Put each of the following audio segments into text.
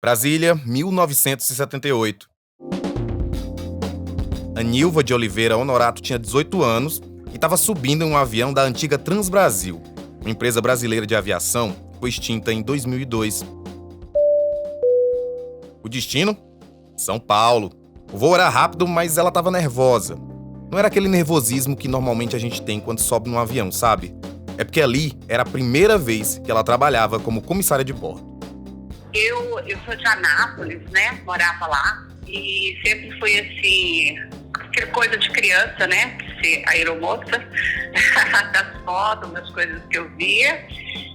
Brasília, 1978. Anilva de Oliveira Honorato tinha 18 anos e estava subindo em um avião da antiga Transbrasil, uma empresa brasileira de aviação que foi extinta em 2002. O destino? São Paulo. O voo era rápido, mas ela estava nervosa. Não era aquele nervosismo que normalmente a gente tem quando sobe num avião, sabe? É porque ali era a primeira vez que ela trabalhava como comissária de bordo. Eu sou de Anápolis, né? Morava lá. E sempre fui assim, aquela coisa de criança, né? Ser aeromoça, das fotos, das coisas que eu via.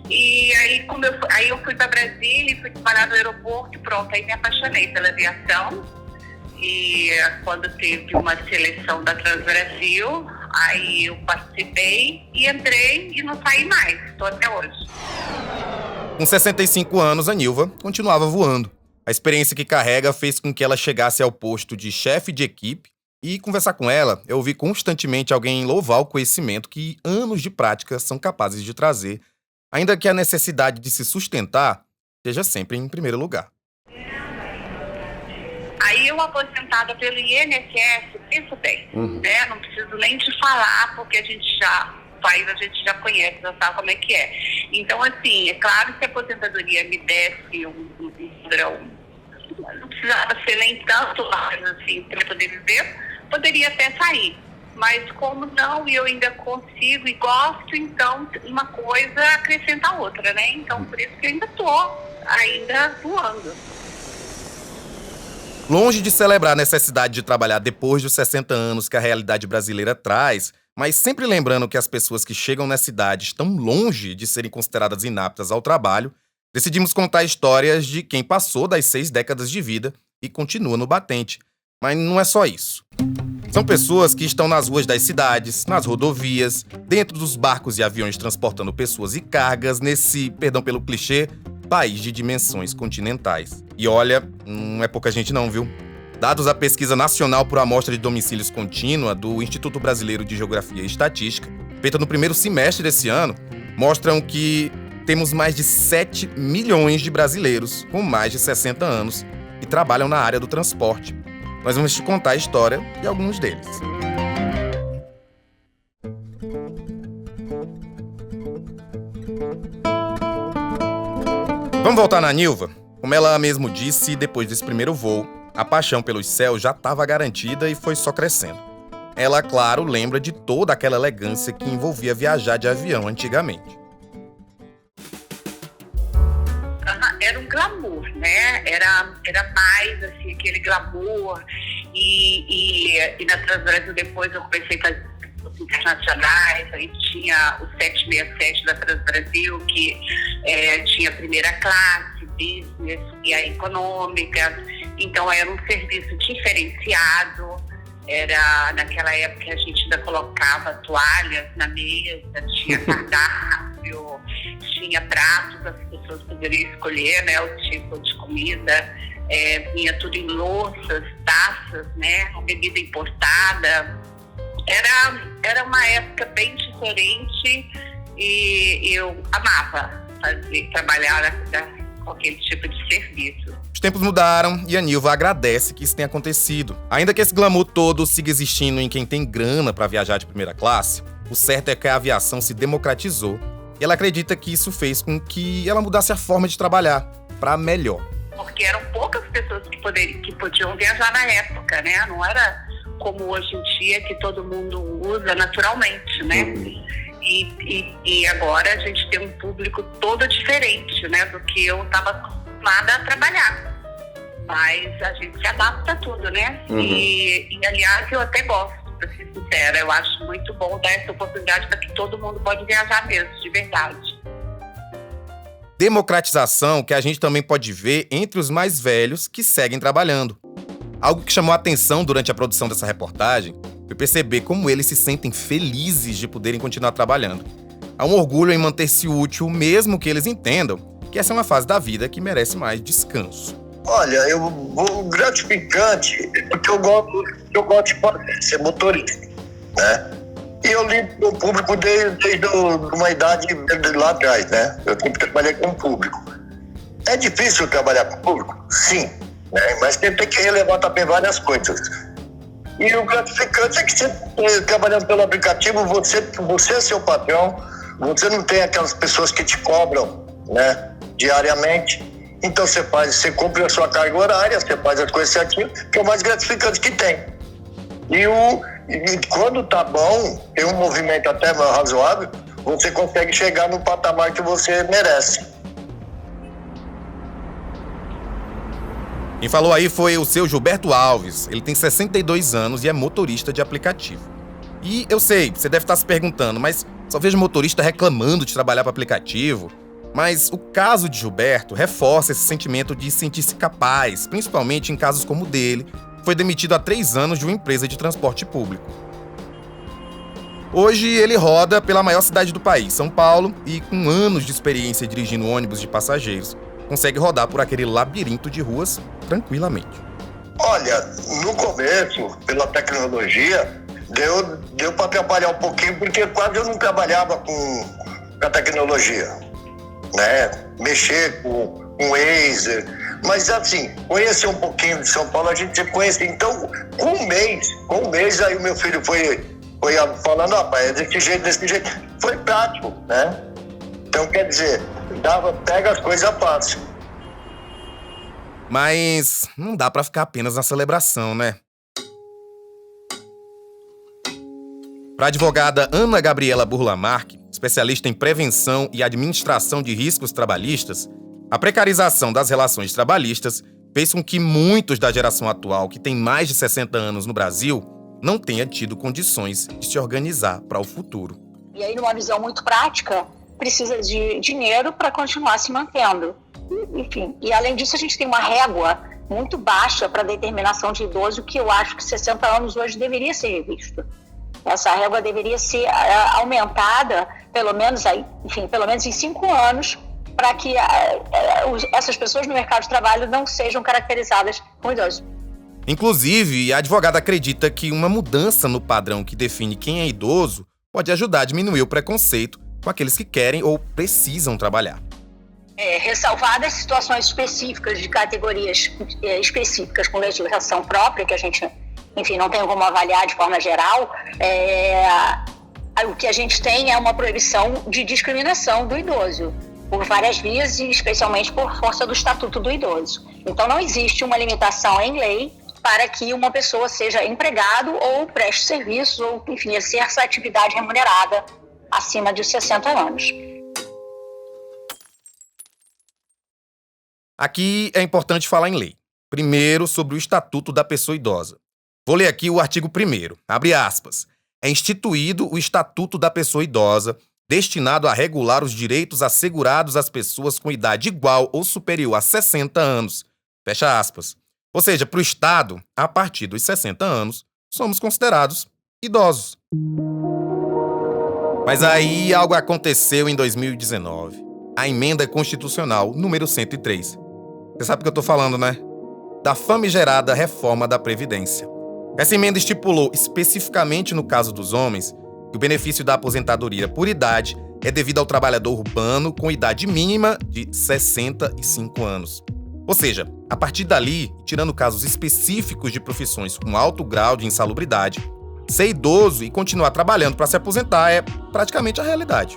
E aí, eu fui para Brasília e fui trabalhar no aeroporto e pronto. Aí me apaixonei pela aviação. E quando teve uma seleção da Transbrasil, aí eu participei e entrei e não saí mais. Estou até hoje. Com 65 anos, Anilva continuava voando. A experiência que carrega fez com que ela chegasse ao posto de chefe de equipe e, conversar com ela, eu ouvi constantemente alguém louvar o conhecimento que anos de prática são capazes de trazer, ainda que a necessidade de se sustentar esteja sempre em primeiro lugar. Aí eu, aposentada pelo INSS, penso bem, né? Não preciso nem te falar, porque a gente já conhece, já sabe como é que é. Então, assim, é claro que a aposentadoria me desse um padrão, não precisava ser nem tanto mais, assim, para poder viver, poderia até sair. Mas como não, e eu ainda consigo e gosto, então uma coisa acrescenta a outra, né? Então, por isso que eu ainda estou voando. Longe de celebrar a necessidade de trabalhar depois dos 60 anos que a realidade brasileira traz, mas sempre lembrando que as pessoas que chegam nessa idade estão longe de serem consideradas inaptas ao trabalho, decidimos contar histórias de quem passou das 6 décadas de vida e continua no batente. Mas não é só isso. São pessoas que estão nas ruas das cidades, nas rodovias, dentro dos barcos e aviões transportando pessoas e cargas nesse, perdão pelo clichê, país de dimensões continentais. E olha, não é pouca gente não, viu? Dados da Pesquisa Nacional por Amostra de Domicílios Contínua do Instituto Brasileiro de Geografia e Estatística, feita no primeiro semestre desse ano, mostram que temos mais de 7 milhões de brasileiros com mais de 60 anos que trabalham na área do transporte. Nós vamos te contar a história de alguns deles. Vamos voltar na Anilva? Como ela mesmo disse, depois desse primeiro voo, a paixão pelos céus já estava garantida e foi só crescendo. Ela, claro, lembra de toda aquela elegância que envolvia viajar de avião antigamente. Era um glamour, né? Era mais, assim, aquele glamour. E na Transbrasil depois eu comecei a fazer os internacionais, aí tinha o 767 da Transbrasil, que tinha primeira classe, business e a econômica. Então era um serviço diferenciado. Naquela época a gente ainda colocava toalhas na mesa, tinha cardápio, tinha pratos, as pessoas poderiam escolher, né, o tipo de comida, vinha tudo em louças, taças, né, a bebida importada. Era uma época bem diferente e eu amava trabalhar com aquele tipo de serviço. Os tempos mudaram e a Anilva agradece que isso tenha acontecido. Ainda que esse glamour todo siga existindo em quem tem grana para viajar de primeira classe, o certo é que a aviação se democratizou e ela acredita que isso fez com que ela mudasse a forma de trabalhar para melhor. Porque eram poucas pessoas que podiam viajar na época, né? Não era como hoje em dia que todo mundo usa naturalmente, né? E agora a gente tem um público todo diferente, né, do que eu estava acostumada a trabalhar. Mas a gente se adapta a tudo, né? E aliás, eu até gosto, pra ser sincera. Eu acho muito bom dar essa oportunidade para que todo mundo pode viajar mesmo, de verdade. Democratização que a gente também pode ver entre os mais velhos que seguem trabalhando. Algo que chamou a atenção durante a produção dessa reportagem foi perceber como eles se sentem felizes de poderem continuar trabalhando. Há um orgulho em manter-se útil, mesmo que eles entendam que essa é uma fase da vida que merece mais descanso. Olha, o gratificante, porque eu gosto de ser motorista, né? E eu lido com o público desde uma idade lá atrás, né? Eu sempre trabalhei com o público. É difícil trabalhar com o público? Sim, né? Mas tem que relevar também várias coisas. E o gratificante é que você, trabalhando pelo aplicativo, você é seu patrão, você não tem aquelas pessoas que te cobram, né, diariamente. Então você cumpre a sua carga horária, você faz as coisas certinho, que é o mais gratificante que tem. E quando tá bom, tem um movimento até razoável, você consegue chegar no patamar que você merece. Quem falou aí foi o seu Gilberto Alves. Ele tem 62 anos e é motorista de aplicativo. E eu sei, você deve estar se perguntando, mas só vejo motorista reclamando de trabalhar para aplicativo. Mas o caso de Gilberto reforça esse sentimento de sentir-se capaz, principalmente em casos como o dele, que foi demitido há 3 anos de uma empresa de transporte público. Hoje ele roda pela maior cidade do país, São Paulo, e com anos de experiência dirigindo ônibus de passageiros, consegue rodar por aquele labirinto de ruas tranquilamente. Olha, no começo, pela tecnologia, deu para atrapalhar um pouquinho, porque quase eu não trabalhava com a tecnologia, né? Mexer com Waze, mas assim, conhecer um pouquinho de São Paulo, a gente sempre conhece. Então, com um mês, aí o meu filho foi falando, rapaz, é desse jeito, foi prático, né? Então, quer dizer, pega as coisas fácil. Mas não dá pra ficar apenas na celebração, né? Para a advogada Ana Gabriela Burlamark, especialista em prevenção e administração de riscos trabalhistas, a precarização das relações trabalhistas fez com que muitos da geração atual, que tem mais de 60 anos no Brasil, não tenha tido condições de se organizar para o futuro. E aí, numa visão muito prática, precisa de dinheiro para continuar se mantendo. Enfim, e além disso, a gente tem uma régua muito baixa para determinação de idoso, que eu acho que 60 anos hoje deveria ser revisto. Essa régua deveria ser aumentada, pelo menos em 5 anos, para que essas pessoas no mercado de trabalho não sejam caracterizadas como idosos. Inclusive, a advogada acredita que uma mudança no padrão que define quem é idoso pode ajudar a diminuir o preconceito com aqueles que querem ou precisam trabalhar. Ressalvadas situações específicas de categorias específicas com legislação própria, que a gente, enfim, não tem como avaliar de forma geral, o que a gente tem é uma proibição de discriminação do idoso, por várias vias e especialmente por força do Estatuto do Idoso. Então não existe uma limitação em lei para que uma pessoa seja empregado ou preste serviços ou, enfim, exerça atividade remunerada acima de 60 anos. Aqui é importante falar em lei. Primeiro, sobre o Estatuto da Pessoa Idosa. Vou ler aqui o artigo 1º, abre aspas. É instituído o Estatuto da Pessoa Idosa, destinado a regular os direitos assegurados às pessoas com idade igual ou superior a 60 anos. Fecha aspas. Ou seja, para o Estado, a partir dos 60 anos, somos considerados idosos. Mas aí algo aconteceu em 2019. A emenda constitucional número 103. Você sabe o que eu tô falando, né? Da famigerada reforma da Previdência. Essa emenda estipulou, especificamente no caso dos homens, que o benefício da aposentadoria por idade é devido ao trabalhador urbano com idade mínima de 65 anos. Ou seja, a partir dali, tirando casos específicos de profissões com alto grau de insalubridade, ser idoso e continuar trabalhando para se aposentar é praticamente a realidade.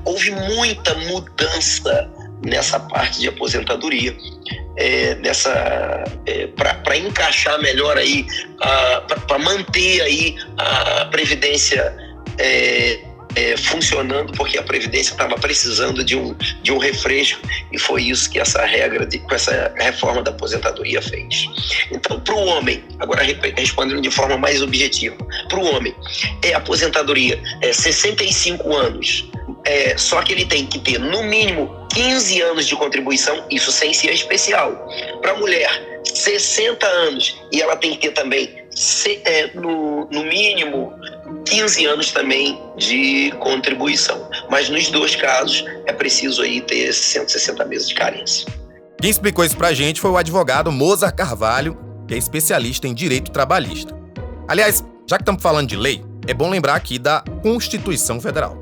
Houve muita mudança nessa parte de aposentadoria, para encaixar melhor aí, para manter aí a Previdência funcionando, porque a Previdência estava precisando de um refresco, e foi isso que essa com essa reforma da aposentadoria fez. Então, para o homem, agora respondendo de forma mais objetiva, para o homem, a aposentadoria 65 anos, só que ele tem que ter no mínimo 15 anos de contribuição, isso sem ser especial. Para a mulher, 60 anos, e ela tem que ter também, no mínimo, 15 anos também de contribuição. Mas nos dois casos, é preciso aí ter 160 meses de carência. Quem explicou isso pra gente foi o advogado Mozart Carvalho, que é especialista em direito trabalhista. Aliás, já que estamos falando de lei, é bom lembrar aqui da Constituição Federal.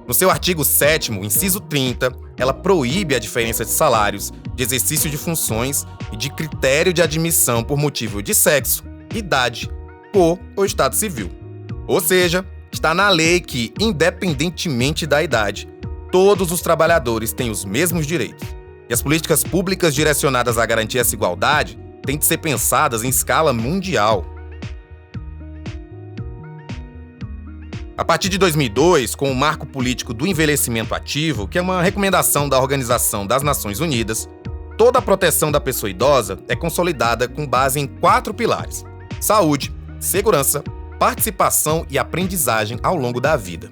No seu artigo 7º, inciso 30, ela proíbe a diferença de salários, de exercício de funções e de critério de admissão por motivo de sexo, idade, cor ou estado civil. Ou seja, está na lei que, independentemente da idade, todos os trabalhadores têm os mesmos direitos. E as políticas públicas direcionadas a garantir essa igualdade têm de ser pensadas em escala mundial. A partir de 2002, com o Marco Político do Envelhecimento Ativo, que é uma recomendação da Organização das Nações Unidas, toda a proteção da pessoa idosa é consolidada com base em 4 pilares: saúde, segurança, participação e aprendizagem ao longo da vida.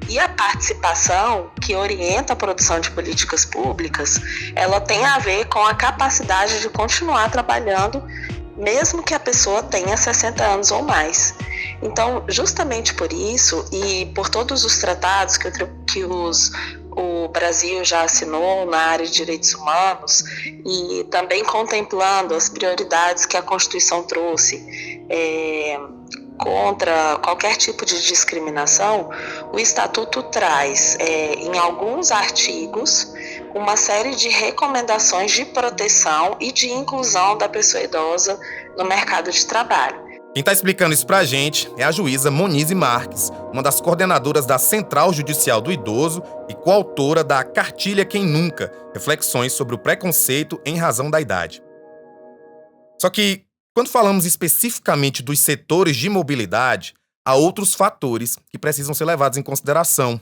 E a participação, que orienta a produção de políticas públicas, ela tem a ver com a capacidade de continuar trabalhando, mesmo que a pessoa tenha 60 anos ou mais. Então, justamente por isso, e por todos os tratados que o Brasil já assinou na área de direitos humanos, e também contemplando as prioridades que a Constituição trouxe contra qualquer tipo de discriminação, o Estatuto traz, em alguns artigos, uma série de recomendações de proteção e de inclusão da pessoa idosa no mercado de trabalho. Quem está explicando isso pra gente é a juíza Monize Marques, uma das coordenadoras da Central Judicial do Idoso e coautora da Cartilha Quem Nunca, reflexões sobre o preconceito em razão da idade. Só que, quando falamos especificamente dos setores de mobilidade, há outros fatores que precisam ser levados em consideração.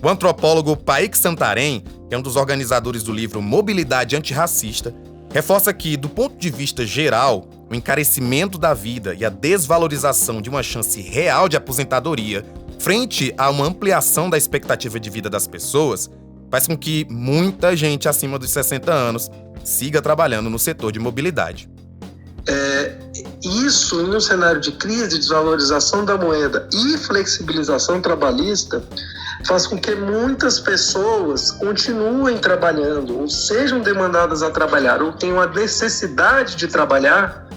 O antropólogo Paik Santarém, que é um dos organizadores do livro Mobilidade Antirracista, reforça que, do ponto de vista geral, o encarecimento da vida e a desvalorização de uma chance real de aposentadoria frente a uma ampliação da expectativa de vida das pessoas faz com que muita gente acima dos 60 anos siga trabalhando no setor de mobilidade. Isso, em um cenário de crise, desvalorização da moeda e flexibilização trabalhista, faz com que muitas pessoas continuem trabalhando, ou sejam demandadas a trabalhar, ou tenham a necessidade de trabalhar,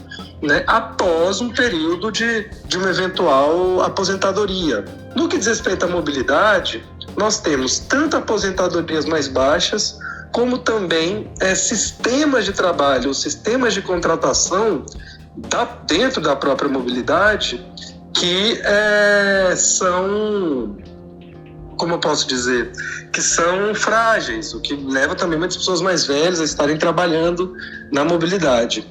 né, após um período de uma eventual aposentadoria. No que diz respeito à mobilidade, nós temos tanto aposentadorias mais baixas, como também sistemas de trabalho, ou sistemas de contratação dentro da própria mobilidade que são, como eu posso dizer, que são frágeis, o que leva também muitas pessoas mais velhas a estarem trabalhando na mobilidade.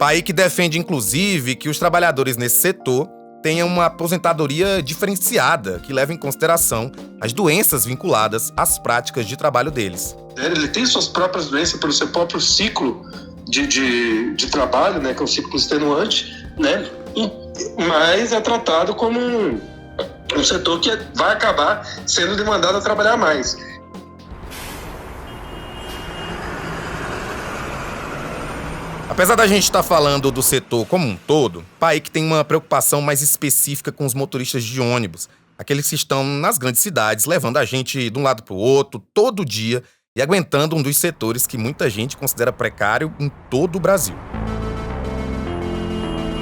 Paik defende, inclusive, que os trabalhadores nesse setor tenham uma aposentadoria diferenciada, que leva em consideração as doenças vinculadas às práticas de trabalho deles. Ele tem suas próprias doenças pelo seu próprio ciclo de trabalho, né, que é um ciclo extenuante, né, mas é tratado como um setor que vai acabar sendo demandado a trabalhar mais. Apesar da gente estar falando do setor como um todo, Paik tem uma preocupação mais específica com os motoristas de ônibus, aqueles que estão nas grandes cidades, levando a gente de um lado para o outro, todo dia, e aguentando um dos setores que muita gente considera precário em todo o Brasil.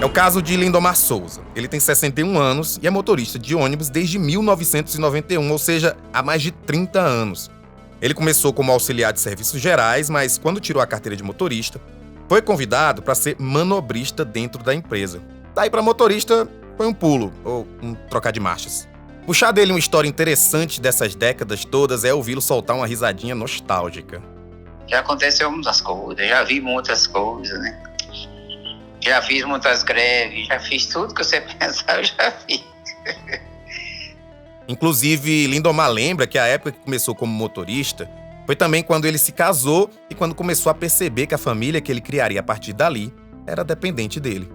É o caso de Lindomar Souza. Ele tem 61 anos e é motorista de ônibus desde 1991, ou seja, há mais de 30 anos. Ele começou como auxiliar de serviços gerais, mas quando tirou a carteira de motorista, foi convidado para ser manobrista dentro da empresa. Daí para motorista foi um pulo, ou um trocar de marchas. Puxar dele uma história interessante dessas décadas todas é ouvi-lo soltar uma risadinha nostálgica. Já aconteceu muitas coisas, já vi muitas coisas, né? Já fiz muitas greves, já fiz tudo que você pensar, eu já fiz. Inclusive, Lindomar lembra que a época que começou como motorista foi também quando ele se casou e quando começou a perceber que a família que ele criaria a partir dali era dependente dele.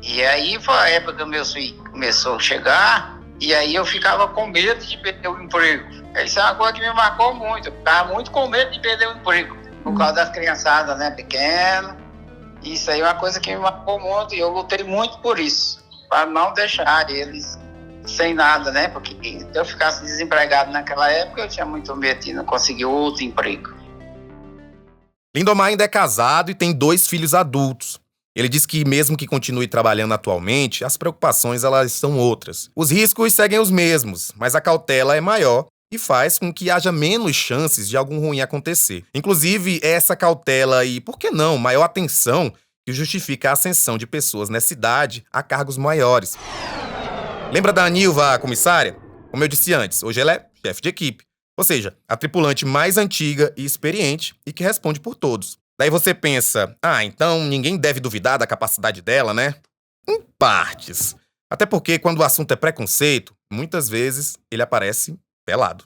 E aí foi a época que meus filhos começaram a chegar, e aí eu ficava com medo de perder o emprego. Isso é uma coisa que me marcou muito. Eu ficava muito com medo de perder o emprego, por causa das criançadas, né, pequenas. Isso aí é uma coisa que me marcou muito e eu lutei muito por isso, para não deixar eles sem nada, né? Porque se eu ficasse desempregado naquela época, eu tinha muito medo de não conseguir outro emprego. Lindomar ainda é casado e tem 2 filhos adultos. Ele diz que mesmo que continue trabalhando atualmente, as preocupações elas são outras. Os riscos seguem os mesmos, mas a cautela é maior e faz com que haja menos chances de algo ruim acontecer. Inclusive, é essa cautela e, por que não, maior atenção que justifica a ascensão de pessoas nessa idade a cargos maiores. Lembra da Anilva, a comissária? Como eu disse antes, hoje ela é chefe de equipe. Ou seja, a tripulante mais antiga e experiente e que responde por todos. Daí você pensa, então ninguém deve duvidar da capacidade dela, né? Em partes. Até porque quando o assunto é preconceito, muitas vezes ele aparece pelado.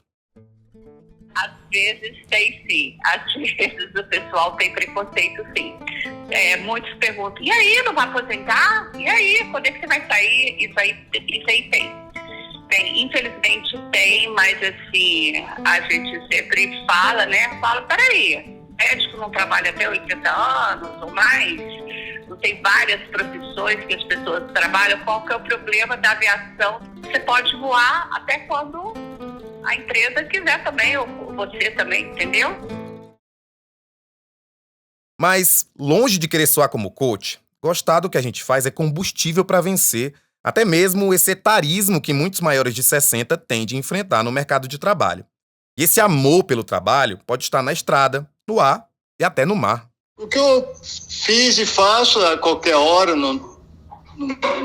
Às vezes tem sim, às vezes o pessoal tem preconceito sim. Muitos perguntam, e aí, não vai aposentar? E aí, quando é que você vai sair? Isso aí tem. Infelizmente tem, mas assim, a gente sempre fala, né? Peraí, médico não trabalha até 80 anos ou mais? Não tem várias profissões que as pessoas trabalham? Qual que é o problema da aviação? Você pode voar até quando a empresa quiser também, ou você também, entendeu? Mas, longe de querer soar como coach, gostar do que a gente faz é combustível para vencer até mesmo esse etarismo que muitos maiores de 60 têm de enfrentar no mercado de trabalho. E esse amor pelo trabalho pode estar na estrada, no ar e até no mar. O que eu fiz e faço a qualquer hora, não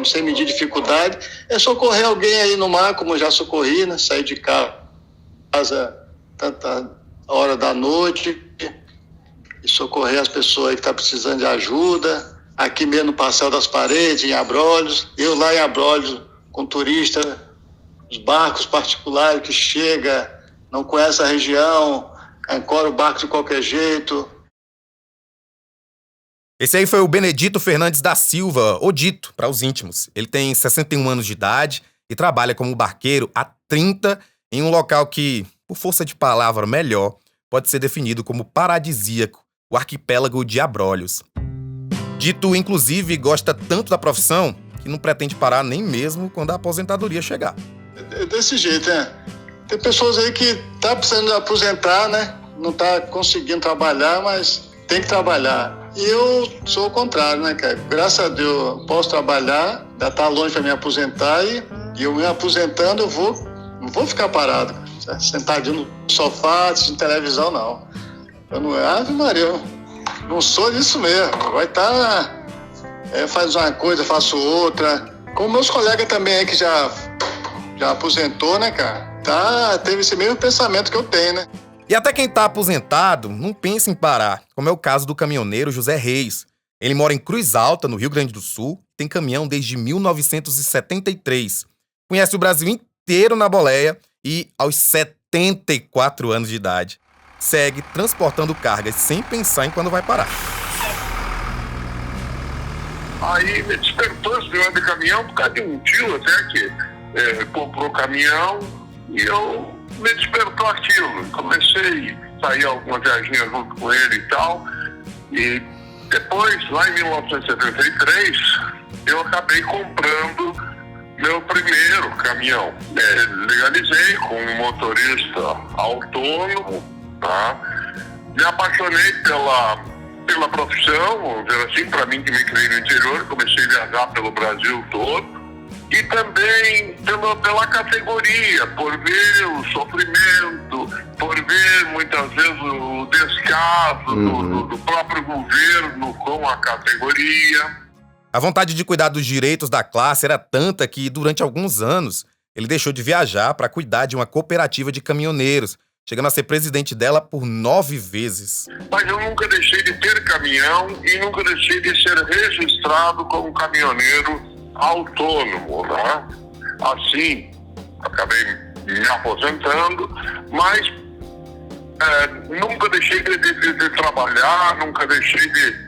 sem medir dificuldade, é socorrer alguém aí no mar, como eu já socorri, né? Sair de casa tanta hora da noite e socorrer as pessoas aí que estão precisando de ajuda. Aqui mesmo no Passeio das Paredes, em Abrolhos, eu lá em Abrolhos com turista, os barcos particulares que chegam, não conhece a região, ancora o barco de qualquer jeito. Esse aí foi o Benedito Fernandes da Silva, ou Dito, para os íntimos. Ele tem 61 anos de idade e trabalha como barqueiro há 30 em um local que, por força de palavra melhor, pode ser definido como paradisíaco, o arquipélago de Abrolhos. Dito, inclusive, gosta tanto da profissão que não pretende parar nem mesmo quando a aposentadoria chegar. É desse jeito, né? Tem pessoas aí que tá precisando aposentar, né? Não tá conseguindo trabalhar, mas tem que trabalhar. E eu sou o contrário, né, cara? Graças a Deus, posso trabalhar, ainda tá longe para me aposentar e eu me aposentando, não vou ficar parado, cara. Sentadinho no sofá, assistindo televisão, não. Eu não... Ave Maria, eu não sou disso mesmo. Vai estar... faz uma coisa, faço outra. Como meus colegas também aí que já aposentou, né, cara? Teve esse mesmo pensamento que eu tenho, né? E até quem tá aposentado não pensa em parar, como é o caso do caminhoneiro José Reis. Ele mora em Cruz Alta, no Rio Grande do Sul, tem caminhão desde 1973. Conhece o Brasil inteiro na boleia e, aos 74 anos de idade, segue transportando cargas sem pensar em quando vai parar. Aí me despertou esse negócio de caminhão por causa de um tio até que comprou caminhão e me despertou aquilo. Comecei a sair alguma viaginha junto com ele e tal. E depois, lá em 1973, eu acabei comprando meu primeiro caminhão. Legalizei com um motorista autônomo, tá? Me apaixonei pela profissão, vamos dizer assim, para mim que me criei no interior, comecei a viajar pelo Brasil todo. E também pela categoria, por ver o sofrimento, por ver muitas vezes o descaso do próprio governo com a categoria. A vontade de cuidar dos direitos da classe era tanta que, durante alguns anos, ele deixou de viajar para cuidar de uma cooperativa de caminhoneiros, chegando a ser presidente dela por 9 vezes. Mas eu nunca deixei de ter caminhão e nunca deixei de ser registrado como caminhoneiro autônomo, né? Assim, acabei me aposentando, mas nunca deixei de trabalhar, nunca deixei de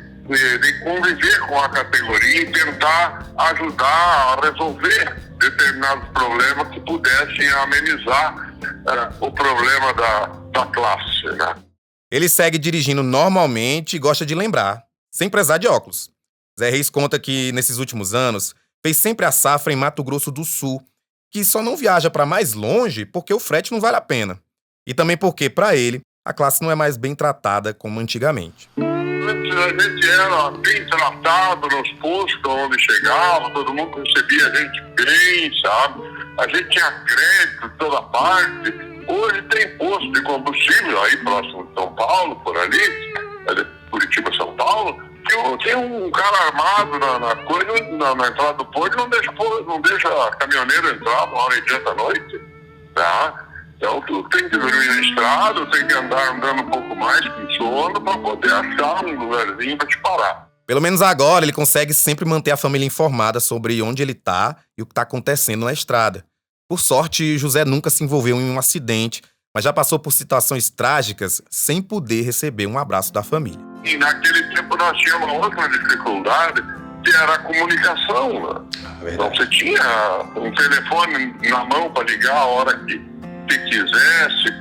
conviver com a categoria e tentar ajudar a resolver determinados problemas que pudessem amenizar o problema da classe, né? Ele segue dirigindo normalmente e gosta de lembrar, sem precisar de óculos. Zé Reis conta que, nesses últimos anos, fez sempre a safra em Mato Grosso do Sul, que só não viaja para mais longe porque o frete não vale a pena. E também porque, para ele, a classe não é mais bem tratada como antigamente. A gente era bem tratado nos postos onde chegava, todo mundo recebia a gente bem, sabe? A gente tinha crédito de toda parte. Hoje tem posto de combustível aí próximo de São Paulo, por ali, Curitiba, São Paulo, que tem um cara armado na entrada do posto e não deixa a caminhoneira entrar 1h30 da noite, tá? Então tu tem que dormir na estrada, tem que andar andando um pouco mais com sono para poder achar um lugarzinho para te parar. Pelo menos agora ele consegue sempre manter a família informada sobre onde ele tá e o que tá acontecendo na estrada. Por sorte, José nunca se envolveu em um acidente, mas já passou por situações trágicas sem poder receber um abraço da família. E naquele tempo nós tínhamos outra dificuldade, que era a comunicação. Né? Então você tinha um telefone na mão para ligar a hora que quisesse,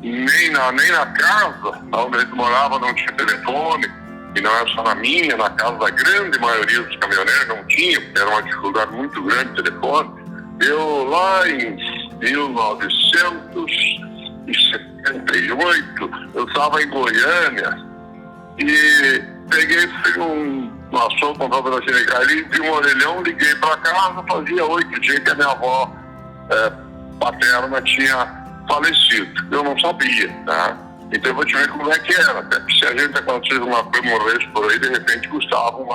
nem na casa onde a gente morava não tinha telefone, e não era só na minha, na casa da grande maioria dos caminhoneiros não tinha, porque era uma dificuldade muito grande de telefone. Eu lá em 1978, eu estava em Goiânia e fui uma sopa comprada na Ginegali, vi um orelhão, liguei para casa, fazia 8 dias que a minha avó paterna tinha falecido. Eu não sabia, tá? Então eu vou te ver como é que era. Até que se a gente acontecesse uma coisa, morresse por aí, de repente custavam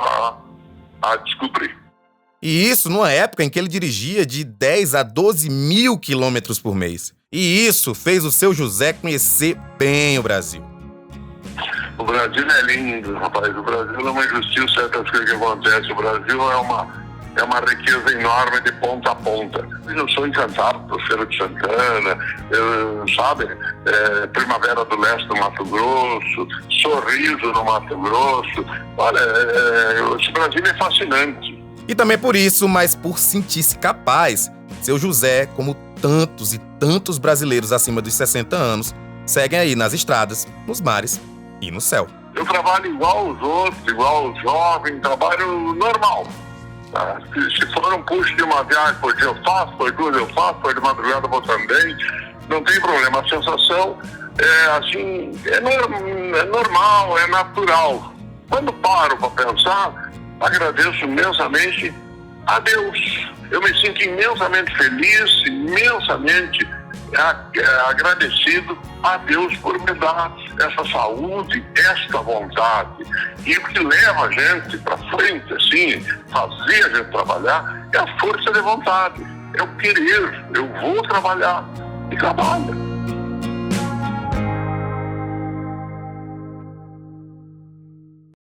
a descobrir. E isso numa época em que ele dirigia de 10 a 12 mil quilômetros por mês. E isso fez o seu José conhecer bem o Brasil. O Brasil é lindo, rapaz. O Brasil é uma injustiça, certas coisas que acontecem. O Brasil é uma riqueza enorme de ponta a ponta. Eu sou encantado por Feira de Santana, Primavera do Leste do Mato Grosso, Sorriso no Mato Grosso. Olha, esse Brasil é fascinante. E também por isso, mas por sentir-se capaz, seu José, como tantos e tantos brasileiros acima dos 60 anos, seguem aí nas estradas, nos mares e no céu. Eu trabalho igual os outros, igual os jovens, trabalho normal. Se for um puxo de uma viagem por dia eu faço, por duas eu faço, por de madrugada eu vou também, não tem problema. A sensação é normal, é natural. Quando paro para pensar, agradeço imensamente a Deus. Eu me sinto imensamente feliz, imensamente agradecido a Deus por me dar essa saúde, esta vontade. E o que leva a gente para frente, assim, fazer a gente trabalhar, é a força de vontade, é o querer. Eu vou trabalhar e trabalho.